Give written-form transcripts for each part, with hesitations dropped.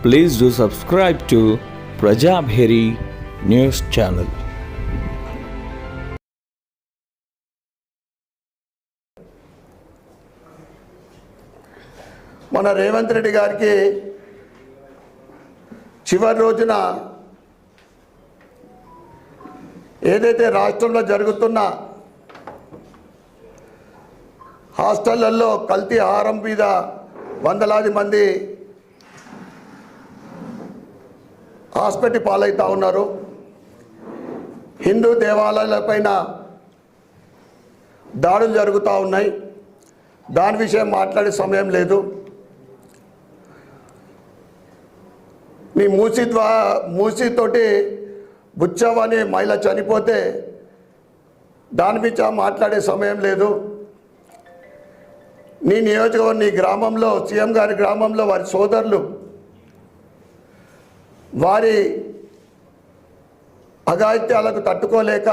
Please do subscribe to Prajabheri News Channel. మన రేవంత్ రెడ్డి గారికి చివరి రోజున ఏదైతే రాష్ట్రంలో జరుగుతున్న హాస్టళ్లలో కల్తీ ఆహారం మీద వందలాది మంది హాస్పిటల్ పాలవుతూ ఉన్నారు. హిందూ దేవాలయాలపైన దాడులు జరుగుతూ ఉన్నాయి. దాని విషయం మాట్లాడే సమయం లేదు. మీ మూసీతోటి బుచ్చవని మహిళ చనిపోతే దాని మీద మాట్లాడే సమయం లేదు. నీ నియోజకవర్గం నీ గ్రామంలో సీఎం గారి గ్రామంలో వారి సోదరులు వారి అఘాయిత్యాలకు తట్టుకోలేక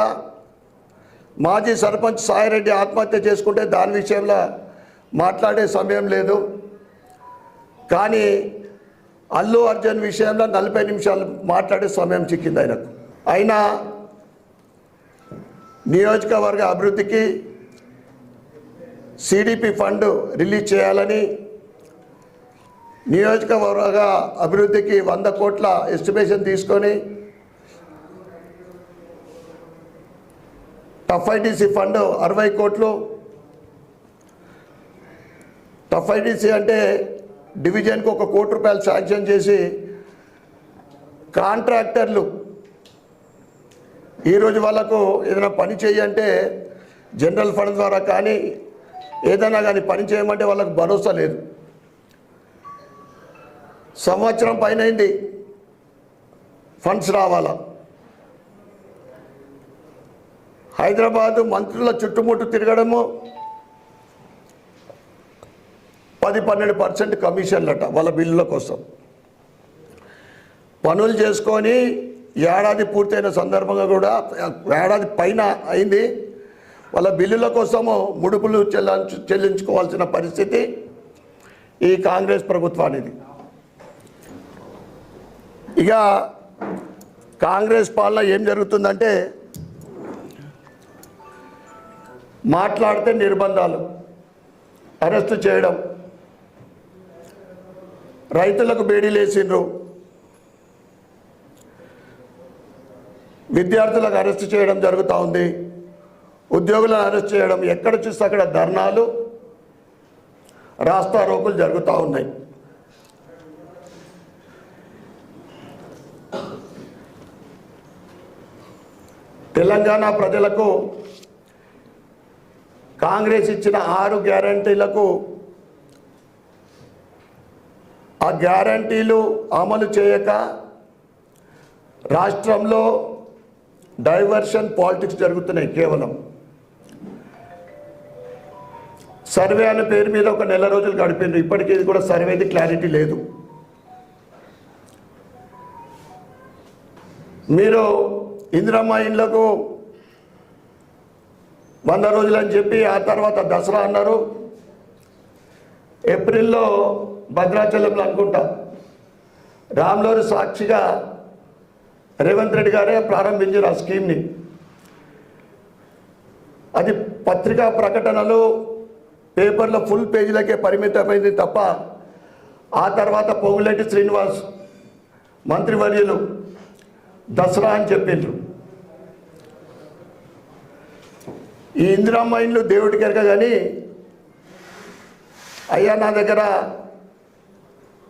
మాజీ సర్పంచ్ సాయిరెడ్డి ఆత్మహత్య చేసుకుంటే దాని విషయంలో మాట్లాడే సమయం లేదు. కానీ అల్లు అర్జున్ విషయంలో 40 నిమిషాలు మాట్లాడే సమయం చిక్కింది ఆయనకు. అయినా నియోజకవర్గ అభివృద్ధికి సిడిపి ఫండ్ రిలీజ్ చేయాలని, నియోజకవర్గ అభివృద్ధికి 100 కోట్ల ఎస్టిమేషన్ తీసుకొని టఫ్ఐడిసి ఫండ్ 60 కోట్లు, టఫ్ఐడిసి అంటే డివిజన్కి 1 కోటి రూపాయలు శాంక్షన్ చేసి కాంట్రాక్టర్లు ఈరోజు వాళ్ళకు ఏదైనా పని చేయంటే జనరల్ ఫండ్ ద్వారా కానీ ఏదైనా కానీ పని చేయమంటే వాళ్ళకు భరోసా లేదు. సంవత్సరం పైన అయింది ఫండ్స్ రావాలా. హైదరాబాదు మంత్రుల చుట్టుముట్టు తిరగడము 10-12% కమిషన్లట వాళ్ళ బిల్లుల కోసం. పనులు చేసుకొని ఏడాది పూర్తయిన సందర్భంగా కూడా ఏడాది పైన అయింది. వాళ్ళ బిల్లుల కోసము ముడుపులు చెల్లించుకోవాల్సిన పరిస్థితి ఈ కాంగ్రెస్ ప్రభుత్వానిది. ఇక కాంగ్రెస్ పాలన ఏం జరుగుతుందంటే మాట్లాడితే నిర్బంధాలు, అరెస్టు చేయడం, రైతులకు బేడీలేసిండ్రు, విద్యార్థులకు అరెస్టు చేయడం జరుగుతూ ఉంది, ఉద్యోగులను అరెస్ట్ చేయడం, ఎక్కడ చూస్తే అక్కడ ధర్నాలు రాస్తా రోకులు జరుగుతూ ఉన్నాయి. తెలంగాణ ప్రజలకు కాంగ్రెస్ ఇచ్చిన 6 గ్యారంటీలకు ఆ గ్యారంటీలు అమలు చేయక రాష్ట్రంలో డైవర్షన్ పాలిటిక్స్ జరుగుతున్నాయి. కేవలం సర్వే అనే పేరు మీద 1 నెల రోజులు గడిపిండ్రు. ఇప్పటికీ ఇది కూడా సర్వేది క్లారిటీ లేదు. మీరు ఇందిరమ్మ ఇండ్లకు 100 రోజులు అని చెప్పి ఆ తర్వాత దసరా అన్నారు. ఏప్రిల్లో భద్రాచలంలో అనుకుంటా రామ్లోరి సాక్షిగా రేవంత్ రెడ్డి గారే ప్రారంభించారు ఆ స్కీమ్ని. అది పత్రికా ప్రకటనలు పేపర్లో ఫుల్ పేజీలకే పరిమితమైంది తప్ప ఆ తర్వాత పొంగులేటి శ్రీనివాస్ మంత్రివర్యులు దసరా అని చెప్పిండ్రు. ఈ ఇందిరమ్మ ఇండ్లు దేవుడికి ఎరక కానీ అయ్యా నా దగ్గర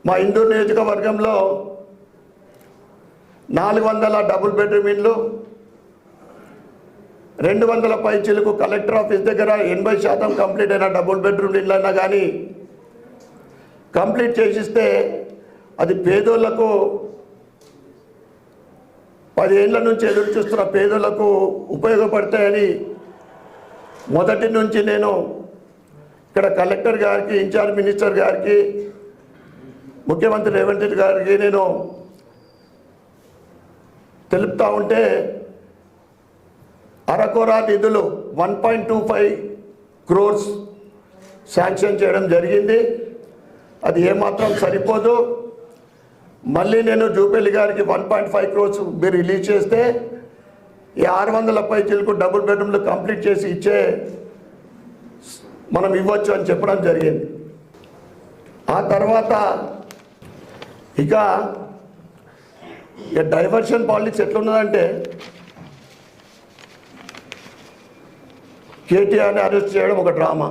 మా ఇందూరు నియోజకవర్గంలో 400 డబుల్ బెడ్రూమ్ ఇండ్లు, 200 పైచీలకు కలెక్టర్ ఆఫీస్ దగ్గర 80% కంప్లీట్ అయిన డబుల్ బెడ్రూమ్ ఇండ్లు అయినా కానీ కంప్లీట్ చేసిస్తే అది పేదోళ్లకు 10 ఏళ్ల నుంచి ఎదురు చూస్తున్న పేదోళ్లకు ఉపయోగపడతాయని మొదటి నుంచి నేను ఇక్కడ కలెక్టర్ గారికి, ఇన్ఛార్జ్ మినిస్టర్ గారికి, ముఖ్యమంత్రి రేవంత్ రెడ్డి గారికి నేను తెలుపుతూ ఉంటే అరకొర నిధులు 1.25 crores శాంక్షన్ చేయడం జరిగింది. అది ఏమాత్రం సరిపోదు. మళ్ళీ నేను జూపల్లి గారికి 1.5 crores మీరు రిలీజ్ చేస్తే ఈ 600 పైచీలకు డబుల్ బెడ్రూమ్లు కంప్లీట్ చేసి ఇచ్చే మనం ఇవ్వచ్చు అని చెప్పడం జరిగింది. ఆ తర్వాత ఇక డైవర్షన్ పాలిటిక్స్ ఎట్లున్నదంటే కేటీఆర్ని అరెస్ట్ చేయడం ఒక డ్రామా,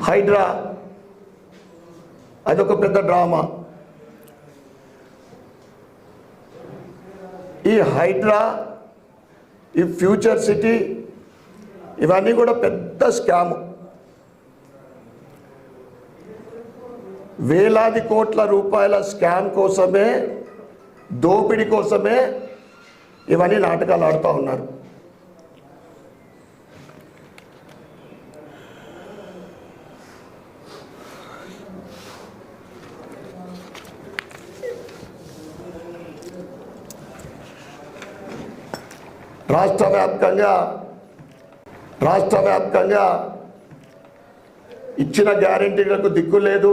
హైడ్రా అదొక పెద్ద డ్రామా. ఈ హైడ్రా, ఈ ఫ్యూచర్ సిటీ ఇవన్నీ కూడా పెద్ద స్కామ్. వేలాది కోట్ల రూపాయల స్కామ్ కోసమే, దోపిడీ కోసమే ఇవన్నీ నాటకాలు ఆడుతూ ఉన్నారు. రాష్ట్ర వ్యాప్తంగా ఇచ్చిన గ్యారెంటీలకు దిక్కు లేదు.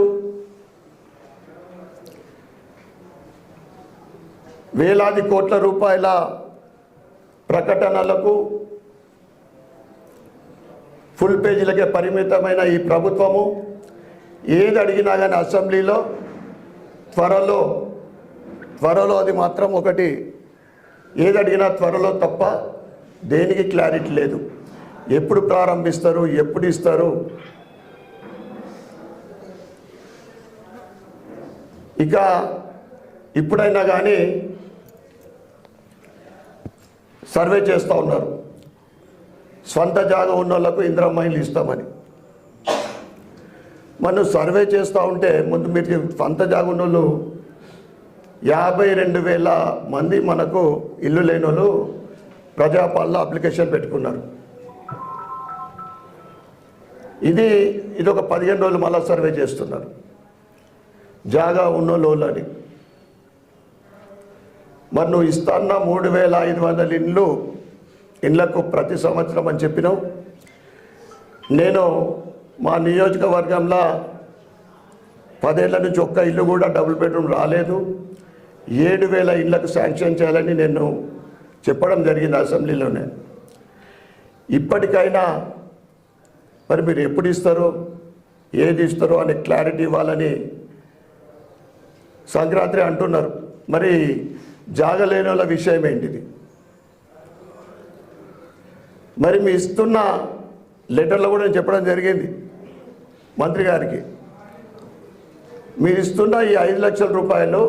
వేలాది కోట్ల రూపాయల ప్రకటనలకు ఫుల్ పేజీలకే పరిమితమైన ఈ ప్రభుత్వము ఏది అడిగినా కానీ అసెంబ్లీలో త్వరలో అది మాత్రం ఒకటి, ఏది అడిగినా త్వరలో తప్ప దేనికి క్లారిటీ లేదు. ఎప్పుడు ప్రారంభిస్తారు, ఎప్పుడు ఇస్తారు. ఇక ఇప్పుడైనా కానీ సర్వే చేస్తూ ఉన్నారు, స్వంత జాగా ఉన్న వాళ్ళకు ఇందిరమ్మ ఇల్లు ఇస్తామని. మనం సర్వే చేస్తూ ఉంటే ముందు మీరు స్వంత జాగా ఉన్న వాళ్ళు 52,000 మంది మనకు ఇల్లు లేని వాళ్ళు ప్రజాపాలన అప్లికేషన్ పెట్టుకున్నారు. ఇది ఒక 15 రోజులు మళ్ళా సర్వే చేస్తున్నారు జాగా ఉన్నోళ్ళు అని. మరి నువ్వు ఇస్తాన్న 3,500 ఇళ్లకు ప్రతి సంవత్సరం అని చెప్పినావు. నేను మా నియోజకవర్గంలో 10 ఏళ్ల నుంచి ఒక్క ఇల్లు కూడా డబుల్ బెడ్రూమ్ రాలేదు. 7,000 ఇళ్లకు శాంక్షన్ చేయాలని నేను చెప్పడం జరిగింది అసెంబ్లీలోనే. ఇప్పటికైనా మరి మీరు ఎప్పుడు ఇస్తారో, ఏది ఇస్తారో అని క్లారిటీ ఇవ్వాలని సంక్రాంతి అంటున్నారు. మరి జాగలేని వాళ్ళ విషయం ఏంటిది? మరి మీ ఇస్తున్న లెటర్లో కూడా నేను చెప్పడం జరిగింది మంత్రి గారికి, మీరు ఇస్తున్న ఈ 5 లక్షల రూపాయలు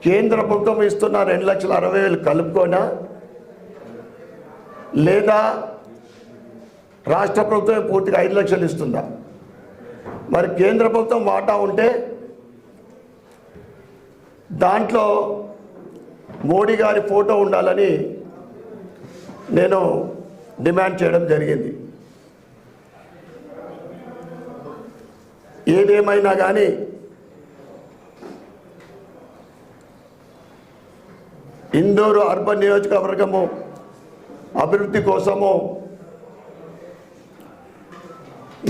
కేంద్ర ప్రభుత్వం ఇస్తున్న 2,60,000 కలుపుకోనా, లేదా రాష్ట్ర ప్రభుత్వం పూర్తిగా 5 లక్షలు ఇస్తుందా? మరి కేంద్ర ప్రభుత్వం వాటా ఉంటే దాంట్లో మోడీ గారి ఫోటో ఉండాలని నేను డిమాండ్ చేయడం జరిగింది. ఏదేమైనా కానీ ఇందూరు అర్బన్ నియోజకవర్గము అభివృద్ధి కోసము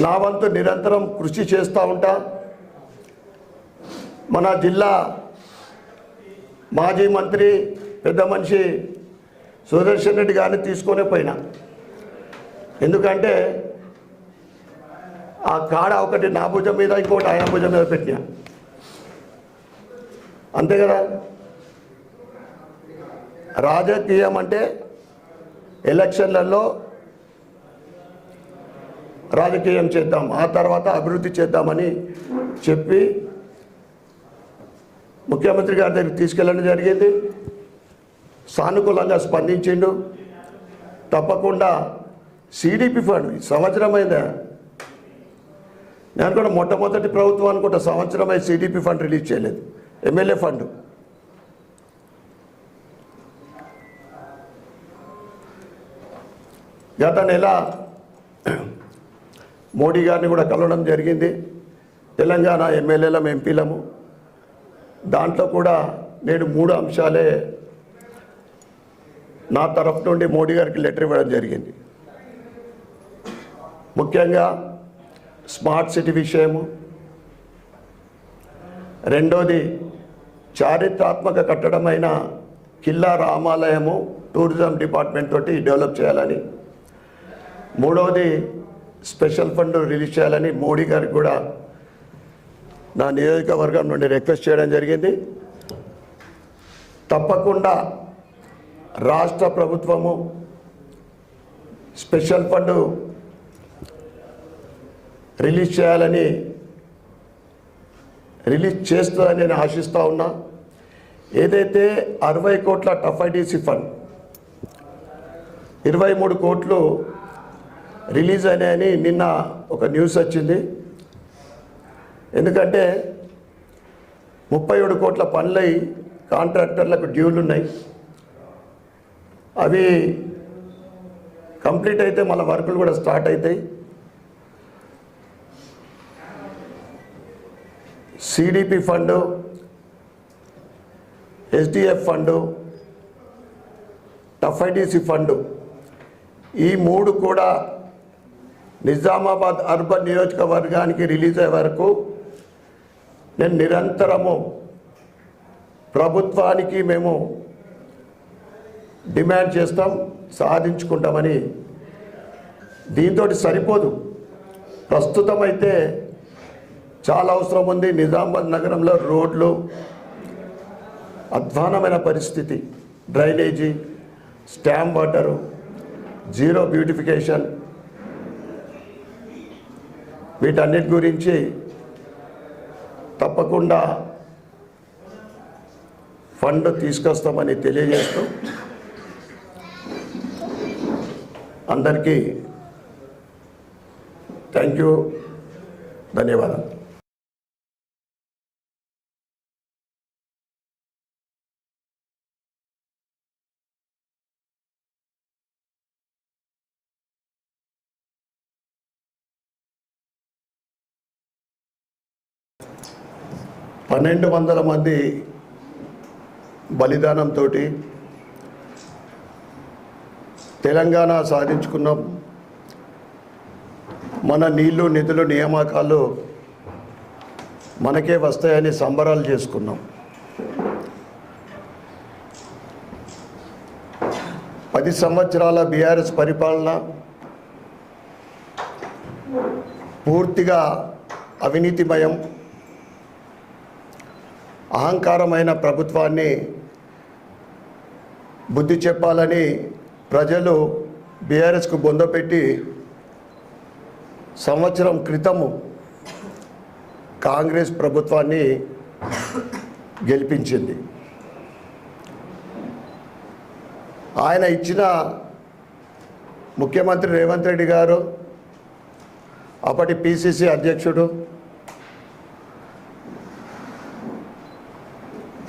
నా వంతు నిరంతరం కృషి చేస్తూ ఉంటా. మన జిల్లా మాజీ మంత్రి పెద్ద మనిషి సుదర్శన్ రెడ్డి గారిని తీసుకొనే పోయినా. ఎందుకంటే ఆ కాడ ఒకటి నా భుజం మీద, ఇంకోటి ఆయన భుజం మీద పెట్టినా, అంతే కదా. రాజకీయం అంటే ఎలక్షన్లలో రాజకీయం చేద్దాం, ఆ తర్వాత అభివృద్ధి చేద్దామని చెప్పి ముఖ్యమంత్రి గారి దగ్గరికి తీసుకెళ్ళడం జరిగింది. సానుకూలంగా స్పందించిండు. తప్పకుండా సిడిపి ఫండ్ సంవత్సరమైందా, నేను కూడా మొట్టమొదటి ప్రభుత్వం అనుకుంటా సంవత్సరమై సిడిపి ఫండ్ రిలీజ్ చేయలేదు, ఎమ్మెల్యే ఫండ్. గత నెల మోడీ గారిని కూడా కలవడం జరిగింది, తెలంగాణ ఎమ్మెల్యేలం ఎంపీలము. దాంట్లో కూడా నేను 3 అంశాలే నా తరఫు నుండి మోడీ గారికి లెటర్ ఇవ్వడం జరిగింది. ముఖ్యంగా స్మార్ట్ సిటీ విషయము, రెండోది చారిత్రాత్మక కట్టడమైన కిల్లా రామాలయము టూరిజం డిపార్ట్మెంట్ తోటి డెవలప్ చేయాలని, మూడవది స్పెషల్ ఫండ్ రిలీజ్ చేయాలని మోడీ గారికి కూడా నా నియోజకవర్గం నుండి రిక్వెస్ట్ చేయడం జరిగింది. తప్పకుండా రాష్ట్ర ప్రభుత్వము స్పెషల్ ఫండ్ రిలీజ్ చేయాలని, రిలీజ్ చేస్తుందని నేను ఆశిస్తూ ఉన్నా. ఏదైతే 60 కోట్ల టఫ్ఐడిసి ఫండ్ 23 కోట్లు రిలీజ్ అయినాయని నిన్న ఒక న్యూస్ వచ్చింది. ఎందుకంటే 37 కోట్ల పనులై కాంట్రాక్టర్లకు డ్యూలు ఉన్నాయి. అవి కంప్లీట్ అయితే మళ్ళీ వర్కులు కూడా స్టార్ట్ అవుతాయి. CDP fund, SDF fund, TUFIDC fund, ఈ మూడు కూడా నిజామాబాద్ అర్బన్ నియోజకవర్గానికి రిలీజ్ అయ్యే వరకు నేను నిరంతరము ప్రభుత్వానికి మేము డిమాండ్ చేస్తాం, సాధించుకుంటామని. దీంతో సరిపోదు. ప్రస్తుతం అయితే చాలా అవసరం ఉంది. నిజామాబాద్ నగరంలో రోడ్లు అధ్వానమైన పరిస్థితి, drainage, storm water, zero beautification, వీటన్నిటి గురించి తప్పకుండా ఫండ్ తీసుకొస్తామని తెలియజేస్తూ అందరికీ థ్యాంక్ యూ, ధన్యవాదాలు. పన్నెండు 1200 మంది బలిదానంతో తెలంగాణ సాధించుకున్నాం. మన నీళ్లు, నిధులు, నియామకాలు మనకే వస్తాయని సంబరాలు చేసుకున్నాం. 10 సంవత్సరాల బీఆర్ఎస్ పరిపాలన పూర్తిగా అవినీతిమయం, అహంకారమైన ప్రభుత్వాన్ని బుద్ధి చెప్పాలని ప్రజలు బీఆర్ఎస్కు బొందపెట్టి సంవత్సరం క్రితము కాంగ్రెస్ ప్రభుత్వాన్ని గెలిపించింది. ఆయన ఇచ్చిన ముఖ్యమంత్రి రేవంత్ రెడ్డి గారు, అప్పటి పిసిసి అధ్యక్షుడు,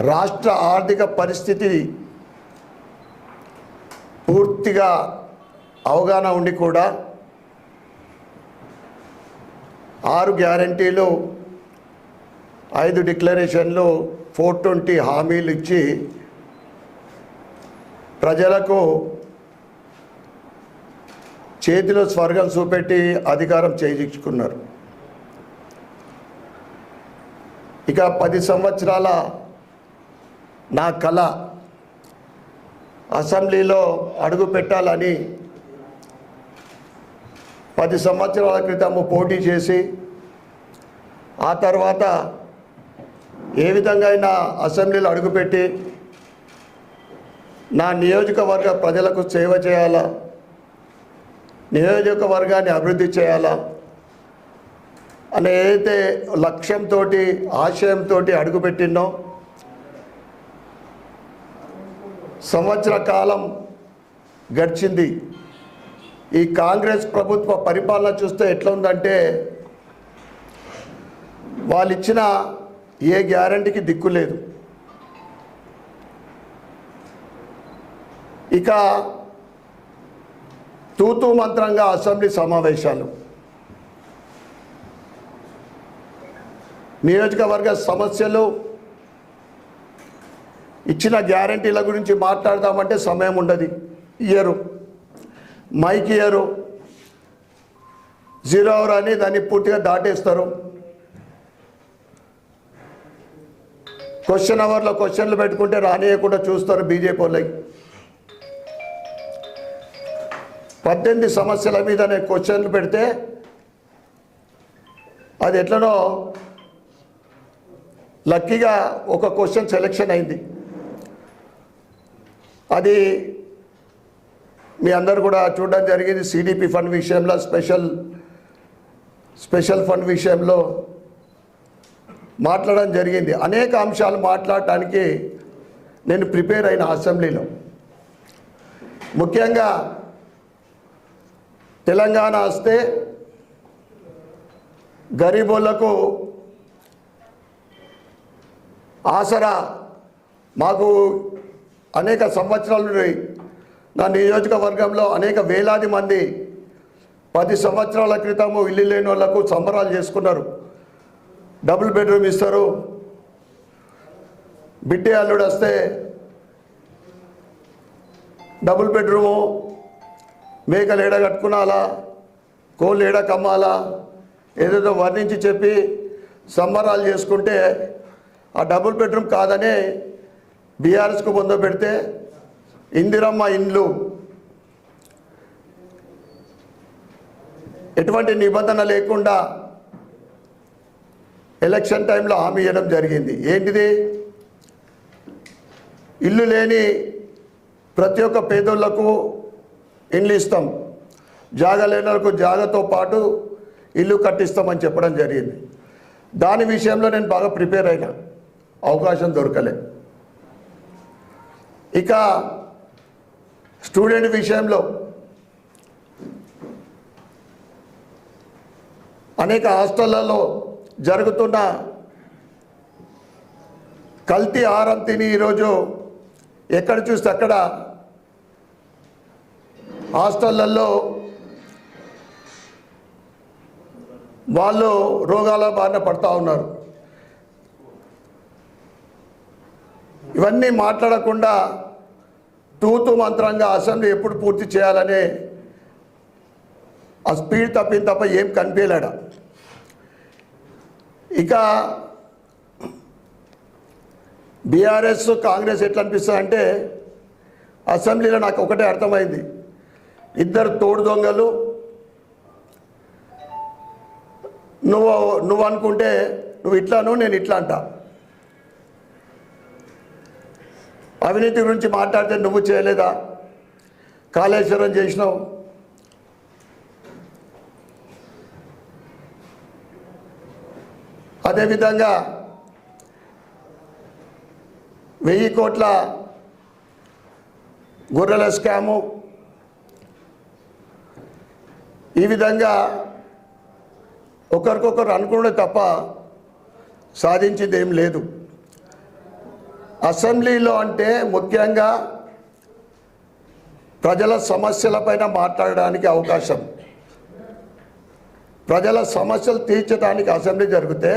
రాష్ట్ర ఆర్థిక పరిస్థితి పూర్తిగా అవగాహన ఉండి కూడా 6 గ్యారంటీలు, 5 డిక్లరేషన్లు, 420 హామీలు ఇచ్చి ప్రజలకు చేతిలో స్వర్గం చూపెట్టి అధికారం చేయించుకున్నారు. ఇక 10 సంవత్సరాల నా కళ అసెంబ్లీలో అడుగు పెట్టాలని 10 సంవత్సరాల క్రితం పోటీ చేసి ఆ తర్వాత ఏ విధంగా అయినా అసెంబ్లీలో అడుగుపెట్టి నా నియోజకవర్గ ప్రజలకు సేవ చేయాలా, నియోజకవర్గాన్ని అభివృద్ధి చేయాలా అనే ఏదైతే లక్ష్యంతో, ఆశయంతో అడుగుపెట్టినో సంవత్సర కాలం గడిచింది. ఈ కాంగ్రెస్ ప్రభుత్వ పరిపాలన చూస్తే ఎట్లా ఉందంటే, వాళ్ళు ఇచ్చిన ఏ గ్యారంటీకి దిక్కు లేదు. ఇక తూతూ మంత్రంగా అసెంబ్లీ సమావేశాలు, నియోజకవర్గ సమస్యలు, ఇచ్చిన గ్యారంటీల గురించి మాట్లాడదామంటే సమయం ఉండదు, ఇయ్యరు, మైక్ ఇయ్యరు, 0 అవర్ అని దాన్ని పూర్తిగా దాటేస్తారు. క్వశ్చన్ అవర్లో క్వశ్చన్లు పెట్టుకుంటే రానియకుండా చూస్తారు బీజేపీ వాళ్ళకి. 18 సమస్యల మీద నేను క్వశ్చన్లు పెడితే అది ఎట్లనో లక్కీగా ఒక క్వశ్చన్ సెలెక్షన్ అయింది. అది మీ అందరు కూడా చూడడం జరిగింది. సిడిపి ఫండ్ విషయంలో, స్పెషల్ ఫండ్ విషయంలో మాట్లాడడం జరిగింది. అనేక అంశాలు మాట్లాడటానికి నేను ప్రిపేర్ అయిన అసెంబ్లీలో. ముఖ్యంగా తెలంగాణ వస్తే గరీబోళ్లకు ఆసరా మాకు అనేక సంవత్సరాల నుండి నా నియోజకవర్గంలో అనేక వేలాది మంది 10 సంవత్సరాల క్రితము ఇల్లు లేని వాళ్ళకు సంబరాలు చేసుకున్నారు. డబుల్ బెడ్రూమ్ ఇస్తారు. బిడ్డే అల్లుడు వస్తే డబుల్ బెడ్రూము, మేకలు ఏడ కట్టుకునాలా, కోళ్ళు ఏడ కమ్మాలా, ఏదేదో వర్ణించి చెప్పి సంబరాలు చేసుకుంటే ఆ డబుల్ బెడ్రూమ్ కాదనే బీఆర్ఎస్కు ముందు పెడితే ఇందిరమ్మ ఇండ్లు ఎటువంటి నిబంధన లేకుండా ఎలక్షన్ టైంలో హామీ ఇవ్వడం జరిగింది. ఏంటిది? ఇల్లు లేని ప్రతి ఒక్క పేదోళ్లకు ఇండ్లు ఇస్తాం, జాగా లేని వాళ్ళకు జాగాతో పాటు ఇల్లు కట్టిస్తామని చెప్పడం జరిగింది. దాని విషయంలో నేను బాగా ప్రిపేర్ అయినా, అవకాశం దొరకలే. ఇక స్టూడెంట్ విషయంలో అనేక హాస్టళ్లలో జరుగుతున్న కల్తీ ఆహారం తిని ఈరోజు ఎక్కడ చూస్తే అక్కడ హాస్టళ్లలో వాళ్ళు రోగాల బారిన పడుతూ ఉన్నారు. ఇవన్నీ మాట్లాడకుండా తూతు మంత్రంగా అసెంబ్లీ ఎప్పుడు పూర్తి చేయాలనే ఆ స్పీడ్ తప్పింది తప్ప ఏం కనిపించలేడా. ఇక బీఆర్ఎస్ కాంగ్రెస్ ఎట్లా అనిపిస్తుంది అంటే, అసెంబ్లీలో నాకు ఒకటే అర్థమైంది, ఇద్దరు తోడు దొంగలు. నువ్వు అనుకుంటే నువ్వు ఇట్లాను, నేను ఇట్లా అంట. అవినీతి గురించి మాట్లాడితే నువ్వు చేయలేదా, కాళేశ్వరం చేసినావు, అదేవిధంగా 1000 కోట్ల గొర్రెల స్కాము, ఈ విధంగా ఒకరికొకరు అనుకునే తప్ప సాధించింది ఏం లేదు. అసెంబ్లీలో అంటే ముఖ్యంగా ప్రజల సమస్యలపైన మాట్లాడడానికి అవకాశం, ప్రజల సమస్యలు తీర్చడానికి అసెంబ్లీ జరిగితే